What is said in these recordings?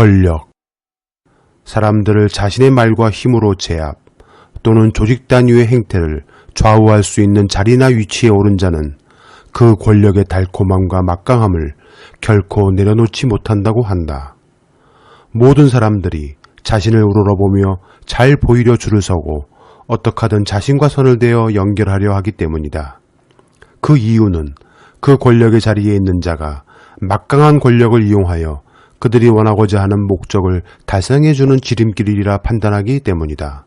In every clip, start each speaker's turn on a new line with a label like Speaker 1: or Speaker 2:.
Speaker 1: 권력. 사람들을 자신의 말과 힘으로 제압 또는 조직 단위의 행태를 좌우할 수 있는 자리나 위치에 오른 자는 그 권력의 달콤함과 막강함을 결코 내려놓지 못한다고 한다. 모든 사람들이 자신을 우러러보며 잘 보이려 줄을 서고 어떻게 하든 자신과 선을 대어 연결하려 하기 때문이다. 그 이유는 그 권력의 자리에 있는 자가 막강한 권력을 이용하여 그들이 원하고자 하는 목적을 달성해주는 지름길이라 판단하기 때문이다.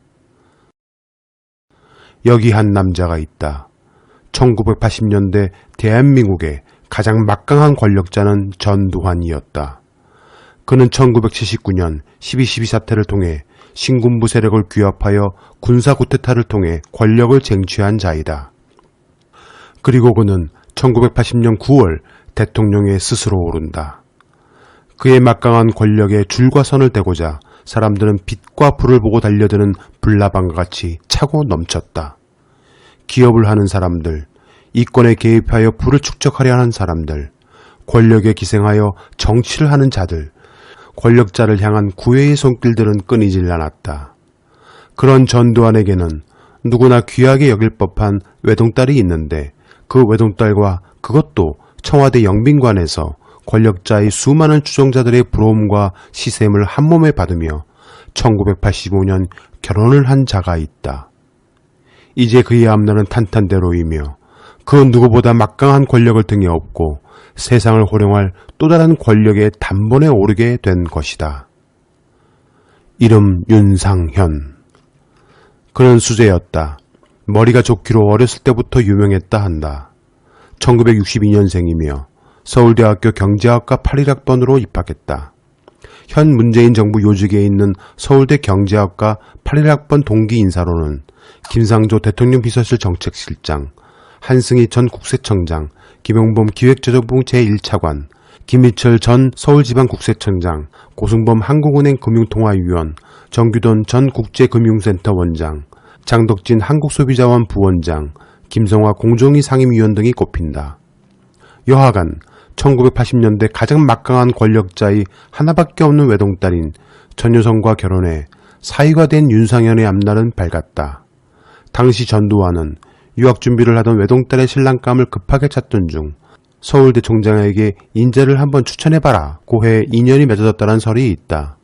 Speaker 1: 여기 한 남자가 있다. 1980년대 대한민국의 가장 막강한 권력자는 전두환이었다. 그는 1979년 12.12 사태를 통해 신군부 세력을 규합하여 군사 쿠데타를 통해 권력을 쟁취한 자이다. 그리고 그는 1980년 9월 대통령에 스스로 오른다. 그의 막강한 권력에 줄과 선을 대고자 사람들은 빛과 불을 보고 달려드는 불나방과 같이 차고 넘쳤다. 기업을 하는 사람들, 이권에 개입하여 부를 축적하려 하는 사람들, 권력에 기생하여 정치를 하는 자들, 권력자를 향한 구애의 손길들은 끊이질 않았다. 그런 전두환에게는 누구나 귀하게 여길 법한 외동딸이 있는데 그 외동딸과 그것도 청와대 영빈관에서 권력자의 수많은 추종자들의 부러움과 시샘을 한몸에 받으며 1985년 결혼을 한 자가 있다. 이제 그의 앞날은 탄탄대로이며 그 누구보다 막강한 권력을 등에 업고 세상을 호령할 또 다른 권력의 단번에 오르게 된 것이다. 이름 윤상현. 그는 수재였다. 머리가 좋기로 어렸을 때부터 유명했다 한다. 1962년생이며 서울대학교 경제학과 81학번으로 입학했다. 현 문재인 정부 요직에 있는 서울대 경제학과 81학번 동기 인사로는 김상조 대통령 비서실 정책실장, 한승희 전 국세청장, 김용범 기획재정부 제1차관, 김희철 전 서울지방국세청장, 고승범 한국은행 금융통화위원, 정규돈 전 국제금융센터 원장, 장덕진 한국소비자원 부원장, 김성화 공정위 상임위원 등이 꼽힌다. 여하간 1980년대 가장 막강한 권력자의 하나밖에 없는 외동딸인 전여성과 결혼해 사위가 된 윤상현의 앞날은 밝았다. 당시 전두환은 유학 준비를 하던 외동딸의 신랑감을 급하게 찾던 중 서울대 총장에게 인재를 한번 추천해봐라 고해 인연이 맺어졌다는 설이 있다.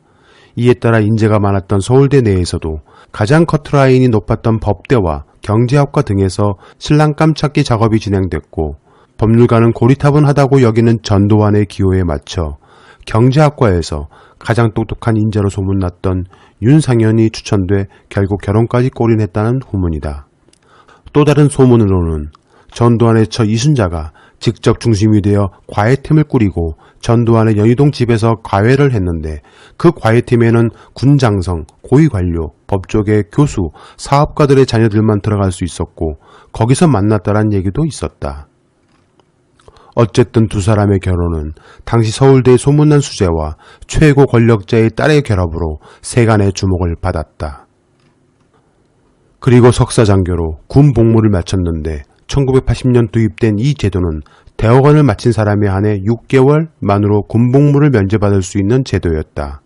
Speaker 1: 이에 따라 인재가 많았던 서울대 내에서도 가장 커트라인이 높았던 법대와 경제학과 등에서 신랑감 찾기 작업이 진행됐고 법률가는 고리타분하다고 여기는 전두환의 기호에 맞춰 경제학과에서 가장 똑똑한 인재로 소문났던 윤상현이 추천돼 결국 결혼까지 골인했다는 후문이다. 또 다른 소문으로는 전두환의 처 이순자가 직접 중심이 되어 과외팀을 꾸리고 전두환의 연희동 집에서 과외를 했는데 그 과외팀에는 군장성, 고위관료, 법조계 교수, 사업가들의 자녀들만 들어갈 수 있었고 거기서 만났다란 얘기도 있었다. 어쨌든 두 사람의 결혼은 당시 서울대의 소문난 수재와 최고 권력자의 딸의 결합으로 세간의 주목을 받았다. 그리고 석사장교로 군 복무를 마쳤는데 1980년 도입된 이 제도는 대학원을 마친 사람에 한해 6개월 만으로 군복무를 면제받을 수 있는 제도였다.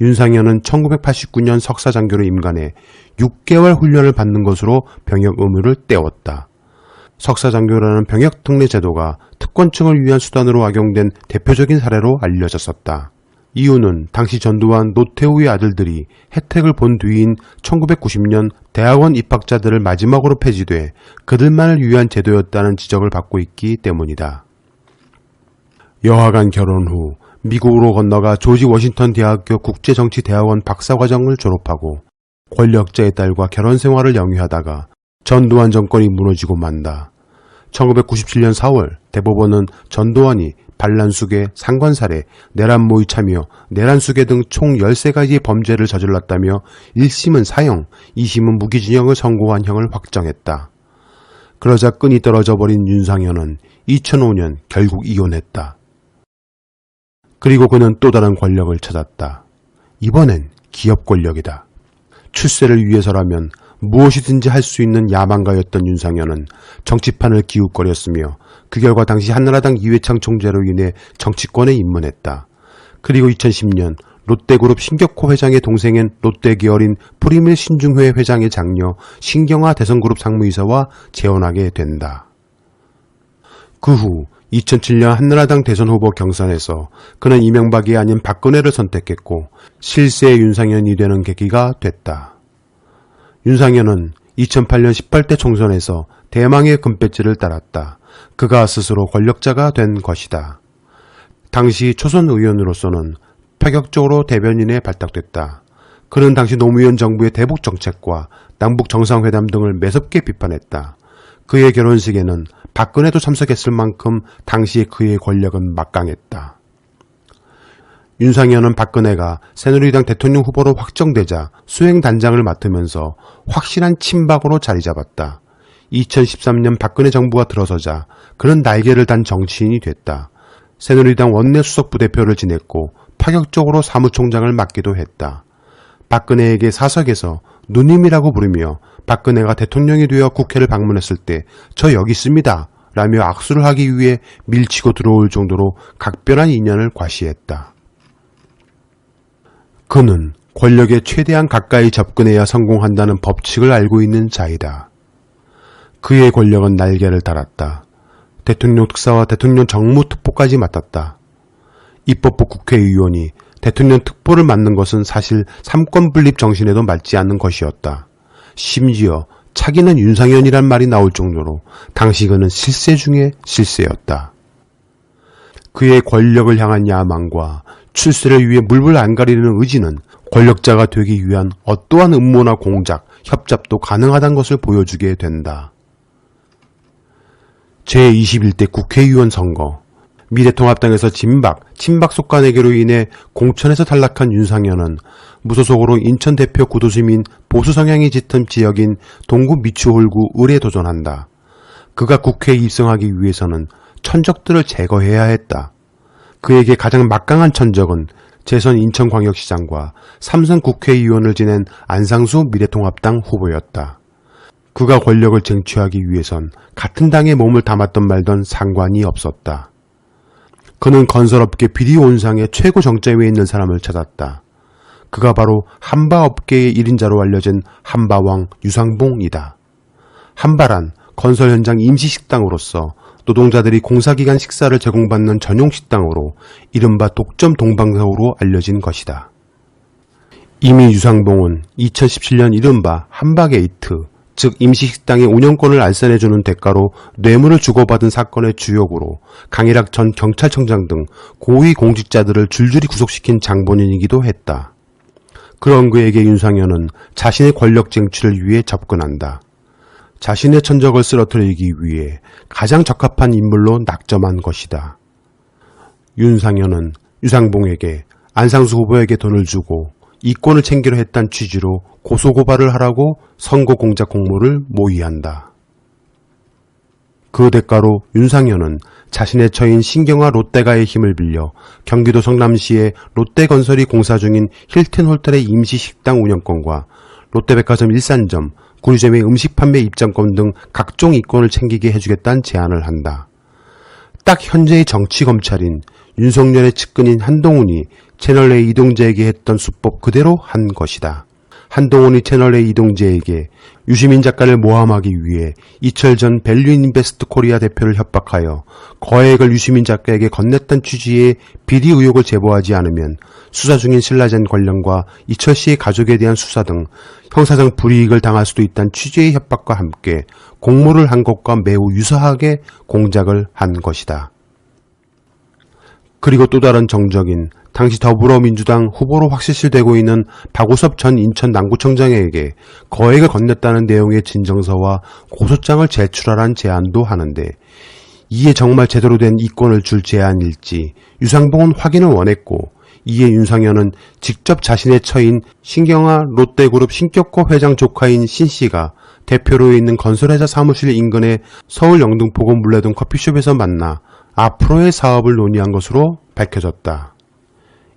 Speaker 1: 윤상현은 1989년 석사장교로 임관해 6개월 훈련을 받는 것으로 병역 의무를 떼었다. 석사장교라는 병역특례 제도가 특권층을 위한 수단으로 악용된 대표적인 사례로 알려졌었다. 이유는 당시 전두환, 노태우의 아들들이 혜택을 본 뒤인 1990년 대학원 입학자들을 마지막으로 폐지돼 그들만을 위한 제도였다는 지적을 받고 있기 때문이다. 여하간 결혼 후 미국으로 건너가 조지 워싱턴 대학교 국제정치대학원 박사과정을 졸업하고 권력자의 딸과 결혼 생활을 영위하다가 전두환 정권이 무너지고 만다. 1997년 4월 대법원은 전두환이 반란수계, 상관살해, 내란모의 참여, 내란수계 등 총 13가지의 범죄를 저질렀다며 1심은 사형, 2심은 무기징역을 선고한 형을 확정했다. 그러자 끈이 떨어져 버린 윤상현은 2005년 결국 이혼했다. 그리고 그는 또 다른 권력을 찾았다. 이번엔 기업 권력이다. 출세를 위해서라면 무엇이든지 할 수 있는 야망가였던 윤상현은 정치판을 기웃거렸으며 그 결과 당시 한나라당 이회창 총재로 인해 정치권에 입문했다. 그리고 2010년 롯데그룹 신격호 회장의 동생인 롯데기어린 프리밀 신중회 회장의 장녀 신경아 대선그룹 상무이사와 재혼하게 된다. 그 후 2007년 한나라당 대선 후보 경선에서 그는 이명박이 아닌 박근혜를 선택했고 실세의 윤상현이 되는 계기가 됐다. 윤상현은 2008년 18대 총선에서 대망의 금배지를 따랐다. 그가 스스로 권력자가 된 것이다. 당시 초선 의원으로서는 파격적으로 대변인에 발탁됐다. 그는 당시 노무현 정부의 대북 정책과 남북 정상회담 등을 매섭게 비판했다. 그의 결혼식에는 박근혜도 참석했을 만큼 당시 그의 권력은 막강했다. 윤상현은 박근혜가 새누리당 대통령 후보로 확정되자 수행단장을 맡으면서 확실한 친박으로 자리잡았다. 2013년 박근혜 정부가 들어서자 그는 날개를 단 정치인이 됐다. 새누리당 원내 수석 부대표를 지냈고 파격적으로 사무총장을 맡기도 했다. 박근혜에게 사석에서 누님이라고 부르며 박근혜가 대통령이 되어 국회를 방문했을 때 저 여기 있습니다 라며 악수를 하기 위해 밀치고 들어올 정도로 각별한 인연을 과시했다. 그는 권력에 최대한 가까이 접근해야 성공한다는 법칙을 알고 있는 자이다. 그의 권력은 날개를 달았다. 대통령 특사와 대통령 정무특보까지 맡았다. 입법부 국회의원이 대통령 특보를 맡는 것은 사실 삼권분립 정신에도 맞지 않는 것이었다. 심지어 차기는 윤상현이란 말이 나올 정도로 당시 그는 실세 중에 실세였다. 그의 권력을 향한 야망과 출세를 위해 물불 안 가리는 의지는 권력자가 되기 위한 어떠한 음모나 공작, 협잡도 가능하다는 것을 보여주게 된다. 제21대 국회의원 선거, 미래통합당에서 친박 속간에게로 인해 공천에서 탈락한 윤상현은 무소속으로 인천 대표 구도심인 보수 성향이 짙은 지역인 동구 미추홀구 을에 도전한다. 그가 국회에 입성하기 위해서는 천적들을 제거해야 했다. 그에게 가장 막강한 천적은 재선 인천광역시장과 삼선 국회의원을 지낸 안상수 미래통합당 후보였다. 그가 권력을 쟁취하기 위해선 같은 당에 몸을 담았던 말던 상관이 없었다. 그는 건설업계 비리온상의 최고 정점에 있는 사람을 찾았다. 그가 바로 한바업계의 1인자로 알려진 한바왕 유상봉이다. 한바란 건설 현장 임시식당으로서 노동자들이 공사기간 식사를 제공받는 전용 식당으로 이른바 독점 동방사우로 알려진 것이다. 이미 유상봉은 2017년 이른바 한바게이트, 즉 임시식당의 운영권을 알선해주는 대가로 뇌물을 주고받은 사건의 주역으로 강일학 전 경찰청장 등 고위 공직자들을 줄줄이 구속시킨 장본인이기도 했다. 그런 그에게 윤상현은 자신의 권력 쟁취를 위해 접근한다. 자신의 천적을 쓰러뜨리기 위해 가장 적합한 인물로 낙점한 것이다. 윤상현은 유상봉에게 안상수 후보에게 돈을 주고 이권을 챙기려 했단 취지로 고소고발을 하라고 선거 공작 공모를 모의한다. 그 대가로 윤상현은 자신의 처인 신경아 롯데가의 힘을 빌려 경기도 성남시에 롯데건설이 공사 중인 힐튼 호텔의 임시식당 운영권과 롯데백화점 일산점, 구리점의 음식 판매 입장권 등 각종 이권을 챙기게 해주겠다는 제안을 한다. 딱 현재의 정치검찰인 윤석열의 측근인 한동훈이 채널A 이동재에게 했던 수법 그대로 한 것이다. 한동훈이 채널A 이동재에게 유시민 작가를 모함하기 위해 이철 전 밸류인베스트 코리아 대표를 협박하여 거액을 유시민 작가에게 건넸던 취지의 비리 의혹을 제보하지 않으면 수사 중인 신라젠 관련과 이철 씨의 가족에 대한 수사 등 형사상 불이익을 당할 수도 있다는 취지의 협박과 함께 공모를 한 것과 매우 유사하게 공작을 한 것이다. 그리고 또 다른 정적인 당시 더불어민주당 후보로 확실시되고 있는 박우섭 전 인천 남구청장에게 거액을 건넸다는 내용의 진정서와 고소장을 제출하라는 제안도 하는데 이에 정말 제대로 된 이권을 줄 제안일지 유상봉은 확인을 원했고 이에 윤상현은 직접 자신의 처인 신경아 롯데그룹 신격호 회장 조카인 신씨가 대표로 있는 건설회사 사무실 인근의 서울 영등포구 물레동 커피숍에서 만나 앞으로의 사업을 논의한 것으로 밝혀졌다.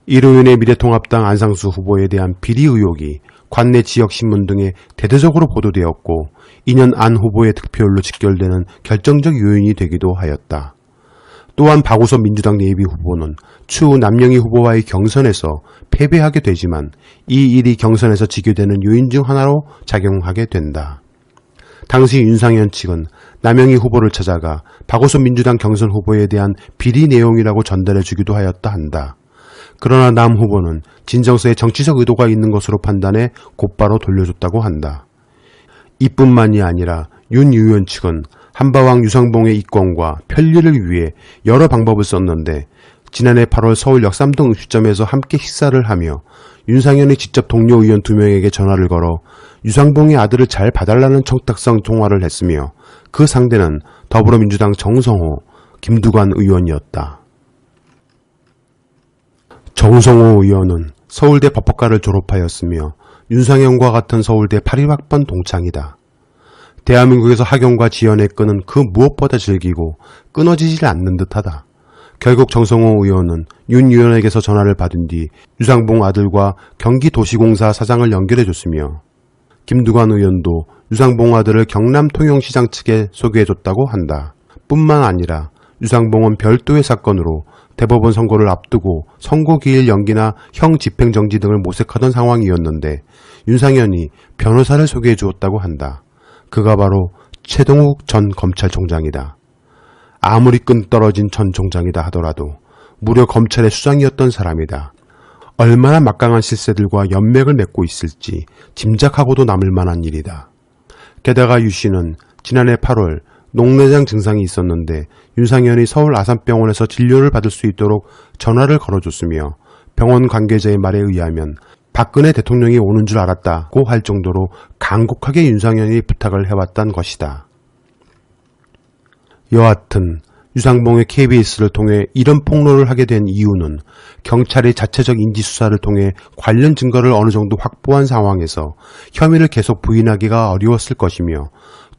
Speaker 1: 이로 인해 미래통합당 안상수 후보에 대한 비리 의혹이 관내 지역신문 등에 대대적으로 보도되었고 2년 안 후보의 득표율로 직결되는 결정적 요인이 되기도 하였다. 또한 박우선 민주당 예비 후보는 추후 남영희 후보와의 경선에서 패배하게 되지만 이 일이 경선에서 지게 되는 요인 중 하나로 작용하게 된다. 당시 윤상현 측은 남영희 후보를 찾아가 박우선 민주당 경선 후보에 대한 비리 내용이라고 전달해 주기도 하였다 한다. 그러나 남 후보는 진정서에 정치적 의도가 있는 것으로 판단해 곧바로 돌려줬다고 한다. 이뿐만이 아니라 윤 의원 측은 한바왕 유상봉의 이권과 편리를 위해 여러 방법을 썼는데 지난해 8월 서울 역삼동 음식점에서 함께 식사를 하며 윤상현의 직접 동료 의원 2명에게 전화를 걸어 유상봉의 아들을 잘 봐달라는 청탁성 통화를 했으며 그 상대는 더불어민주당 정성호, 김두관 의원이었다. 정성호 의원은 서울대 법학과를 졸업하였으며 윤상현과 같은 서울대 81학번 동창이다. 대한민국에서 학연과 지연의 끈은 그 무엇보다 질기고 끊어지질 않는 듯하다. 결국 정성호 의원은 윤 의원에게서 전화를 받은 뒤 유상봉 아들과 경기도시공사 사장을 연결해줬으며 김두관 의원도 유상봉 아들을 경남통영시장 측에 소개해줬다고 한다. 뿐만 아니라 유상봉은 별도의 사건으로 대법원 선고를 앞두고 선고기일 연기나 형 집행정지 등을 모색하던 상황이었는데 윤상현이 변호사를 소개해 주었다고 한다. 그가 바로 최동욱 전 검찰총장이다. 아무리 끈 떨어진 전 총장이다 하더라도 무려 검찰의 수장이었던 사람이다. 얼마나 막강한 실세들과 연맥을 맺고 있을지 짐작하고도 남을 만한 일이다. 게다가 유 씨는 지난해 8월 녹내장 증상이 있었는데 윤상현이 서울 아산병원에서 진료를 받을 수 있도록 전화를 걸어줬으며 병원 관계자의 말에 의하면 박근혜 대통령이 오는 줄 알았다고 할 정도로 간곡하게 윤상현이 부탁을 해왔단 것이다. 여하튼 유상봉의 KBS를 통해 이런 폭로를 하게 된 이유는 경찰이 자체적 인지수사를 통해 관련 증거를 어느 정도 확보한 상황에서 혐의를 계속 부인하기가 어려웠을 것이며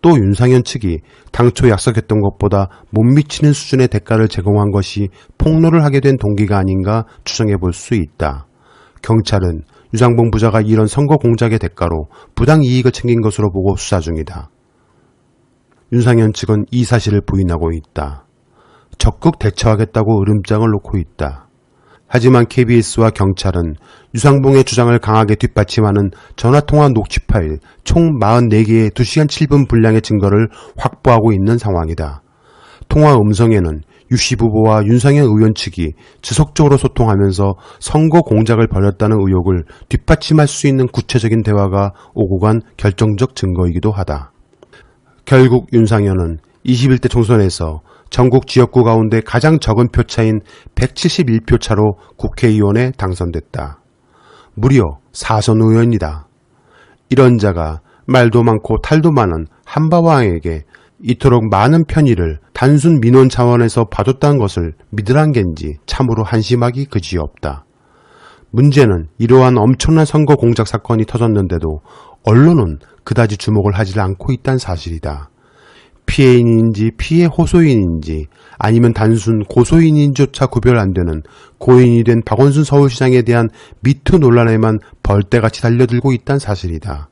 Speaker 1: 또 윤상현 측이 당초 약속했던 것보다 못 미치는 수준의 대가를 제공한 것이 폭로를 하게 된 동기가 아닌가 추정해 볼 수 있다. 경찰은 유상봉 부자가 이런 선거 공작의 대가로 부당 이익을 챙긴 것으로 보고 수사 중이다. 윤상현 측은 이 사실을 부인하고 있다. 적극 대처하겠다고 으름장을 놓고 있다. 하지만 KBS와 경찰은 유상봉의 주장을 강하게 뒷받침하는 전화통화 녹취 파일 총 44개의 2시간 7분 분량의 증거를 확보하고 있는 상황이다. 통화 음성에는 유씨 부부와 윤상현 의원 측이 지속적으로 소통하면서 선거 공작을 벌였다는 의혹을 뒷받침할 수 있는 구체적인 대화가 오고 간 결정적 증거이기도 하다. 결국 윤상현은 21대 총선에서 전국 지역구 가운데 가장 적은 표차인 171표 차로 국회의원에 당선됐다. 무려 4선 의원이다. 이런 자가 말도 많고 탈도 많은 한바왕에게 이토록 많은 편의를 단순 민원 차원에서 봐줬다는 것을 믿으란 겐지 참으로 한심하기 그지없다. 문제는 이러한 엄청난 선거 공작 사건이 터졌는데도 언론은 그다지 주목을 하지 않고 있다는 사실이다. 피해인인지 피해 호소인인지 아니면 단순 고소인인조차 구별 안 되는 고인이 된 박원순 서울시장에 대한 미투 논란에만 벌떼같이 달려들고 있다는 사실이다.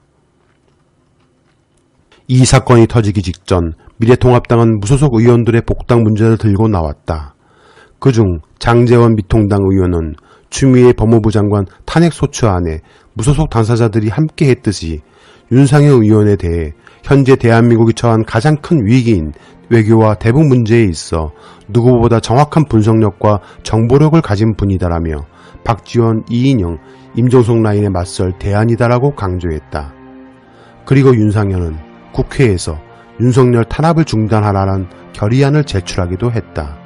Speaker 1: 이 사건이 터지기 직전 미래통합당은 무소속 의원들의 복당 문제를 들고 나왔다. 그중 장제원 미통당 의원은 추미애 법무부 장관 탄핵소추안에 무소속 당사자들이 함께 했듯이 윤상현 의원에 대해 현재 대한민국이 처한 가장 큰 위기인 외교와 대북 문제에 있어 누구보다 정확한 분석력과 정보력을 가진 분이다라며 박지원, 이인영, 임종석 라인에 맞설 대안이다라고 강조했다. 그리고 윤상현은 국회에서 윤석열 탄압을 중단하라는 결의안을 제출하기도 했다.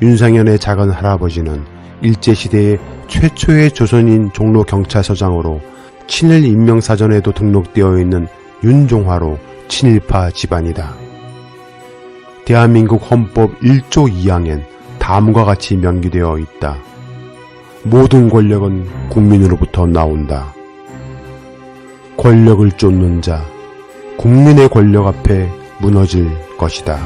Speaker 1: 윤상현의 작은 할아버지는 일제시대의 최초의 조선인 종로경찰서장으로 친일 인명사전에도 등록되어 있는 윤종화로 친일파 집안이다. 대한민국 헌법 1조 2항엔 다음과 같이 명기되어 있다. 모든 권력은 국민으로부터 나온다. 권력을 쫓는 자, 국민의 권력 앞에 무너질 것이다.